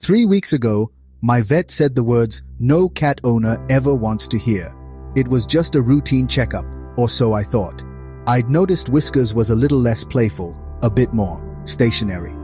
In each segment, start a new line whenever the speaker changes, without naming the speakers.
3 weeks ago, my vet said the words no cat owner ever wants to hear. It was just a routine checkup, or so I thought. I'd noticed Whiskers was a little less playful, a bit more stationary.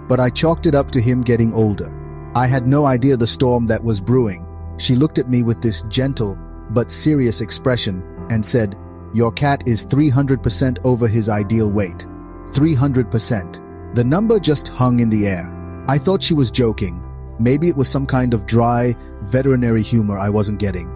But I chalked it up to him getting older. I had no idea the storm that was brewing. She looked at me with this gentle but serious expression and said, "Your cat is 300% over his ideal weight." 300%. The number just hung in the air. I thought she was joking. Maybe it was some kind of dry, veterinary humor I wasn't getting.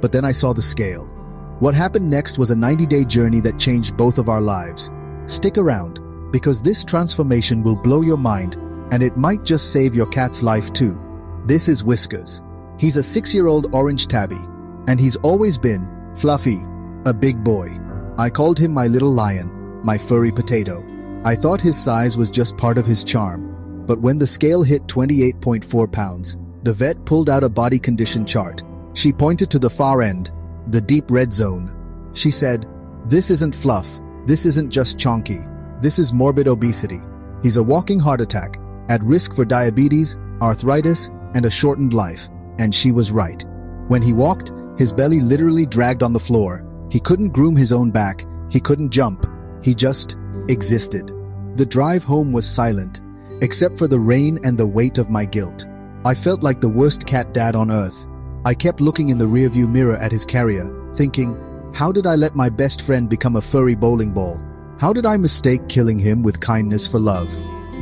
But then I saw the scale. What happened next was a 90-day journey that changed both of our lives. Stick around, because this transformation will blow your mind, and it might just save your cat's life too. This is Whiskers. He's a 6-year-old orange tabby, and he's always been fluffy, a big boy. I called him my little lion, my furry potato. I thought his size was just part of his charm. But when the scale hit 28.4 pounds, the vet pulled out a body condition chart. She pointed to the far end, the deep red zone. She said, "This isn't fluff. This isn't just chonky. This is morbid obesity. He's a walking heart attack, at risk for diabetes, arthritis, and a shortened life." And she was right. When he walked, his belly literally dragged on the floor. He couldn't groom his own back. He couldn't jump. He just existed. The drive home was silent, except for the rain and the weight of my guilt. I felt like the worst cat dad on earth. I kept looking in the rearview mirror at his carrier, thinking, how did I let my best friend become a furry bowling ball? How did I mistake killing him with kindness for love?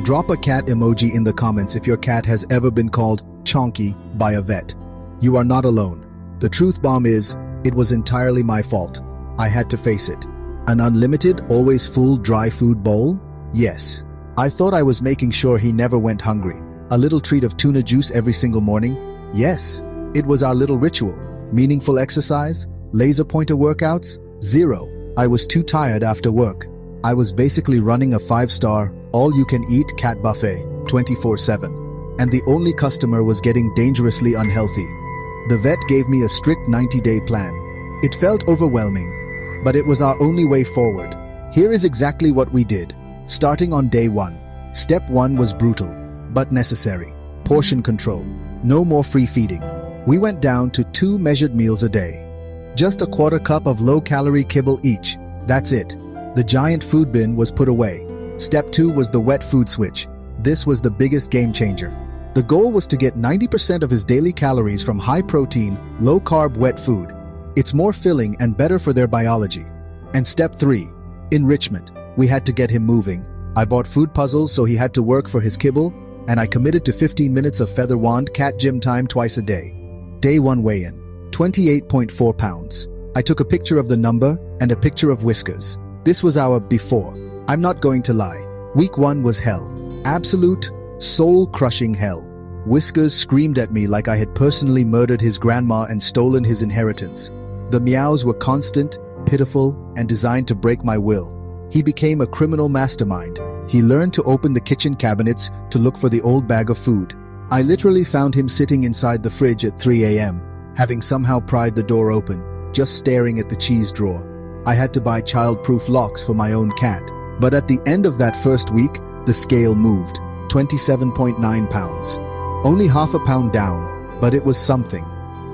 Drop a cat emoji in the comments if your cat has ever been called Chonky by a vet. You are not alone. The truth bomb is, it was entirely my fault. I had to face it. An unlimited, always full dry food bowl? Yes. I thought I was making sure he never went hungry. A little treat of tuna juice every single morning? Yes. It was our little ritual. Meaningful exercise? Laser pointer workouts? Zero. I was too tired after work. I was basically running a 5-star, all-you-can-eat cat buffet, 24/7. And the only customer was getting dangerously unhealthy. The vet gave me a strict 90-day plan. It felt overwhelming, but it was our only way forward. Here is exactly what we did. Starting on day 1. Step 1 was brutal, but necessary. Portion control. No more free feeding. We went down to 2 measured meals a day. Just a quarter cup of low-calorie kibble each. That's it. The giant food bin was put away. Step 2 was the wet food switch. This was the biggest game changer. The goal was to get 90% of his daily calories from high-protein, low-carb wet food. It's more filling and better for their biology. And step 3, enrichment. We had to get him moving. I bought food puzzles so he had to work for his kibble, and I committed to 15 minutes of feather wand cat gym time twice a day. Day 1 weigh-in, 28.4 pounds. I took a picture of the number and a picture of Whiskers. This was our before. I'm not going to lie. Week 1 was hell. Absolute, soul-crushing hell. Whiskers screamed at me like I had personally murdered his grandma and stolen his inheritance. The meows were constant, pitiful, and designed to break my will. He became a criminal mastermind. He learned to open the kitchen cabinets to look for the old bag of food. I literally found him sitting inside the fridge at 3 a.m., having somehow pried the door open, just staring at the cheese drawer. I had to buy child-proof locks for my own cat. But at the end of that first week, the scale moved, 27.9 pounds. Only half a pound down, but it was something.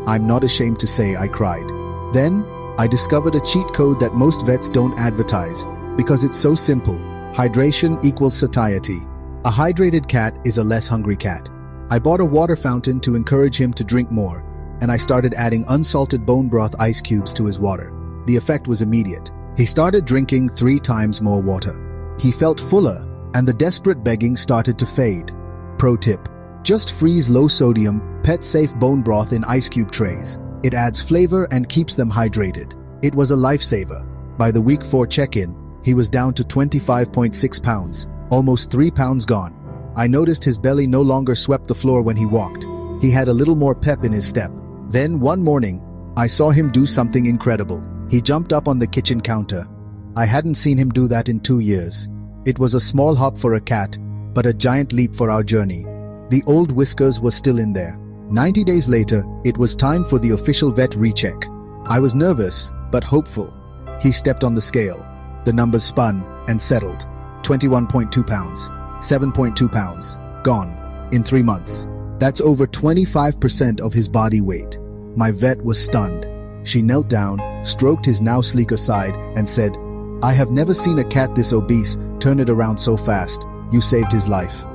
I'm not ashamed to say I cried. Then, I discovered a cheat code that most vets don't advertise, because it's so simple. Hydration equals satiety. A hydrated cat is a less hungry cat. I bought a water fountain to encourage him to drink more, and I started adding unsalted bone broth ice cubes to his water. The effect was immediate. He started drinking 3 times more water. He felt fuller, and the desperate begging started to fade. Pro tip: just freeze low-sodium, pet-safe bone broth in ice cube trays. It adds flavor and keeps them hydrated. It was a lifesaver. By the week 4 check-in, he was down to 25.6 pounds, almost 3 pounds gone. I noticed his belly no longer swept the floor when he walked. He had a little more pep in his step. Then, one morning, I saw him do something incredible. He jumped up on the kitchen counter. I hadn't seen him do that in 2 years. It was a small hop for a cat, but a giant leap for our journey. The old Whiskers was still in there. 90 days later, it was time for the official vet recheck. I was nervous, but hopeful. He stepped on the scale. The numbers spun and settled. 21.2 pounds, 7.2 pounds, gone, in 3 months. That's over 25% of his body weight. My vet was stunned. She knelt down, stroked his now sleeker side, and said, "I have never seen a cat this obese. Turn it around so fast. You saved his life."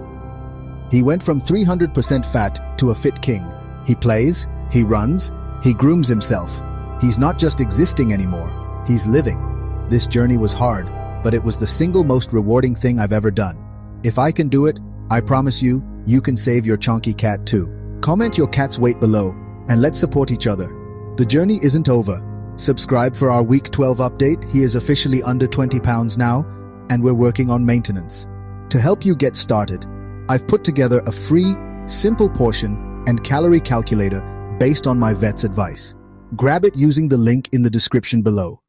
He went from 300% fat to a fit king. He plays, he runs, he grooms himself. He's not just existing anymore, he's living. This journey was hard, but it was the single most rewarding thing I've ever done. If I can do it, I promise you, you can save your Chonky cat too. Comment your cat's weight below, and let's support each other. The journey isn't over. Subscribe for our week 12 update. He is officially under 20 pounds now, and we're working on maintenance. To help you get started, I've put together a free, simple portion and calorie calculator based on my vet's advice. Grab it using the link in the description below.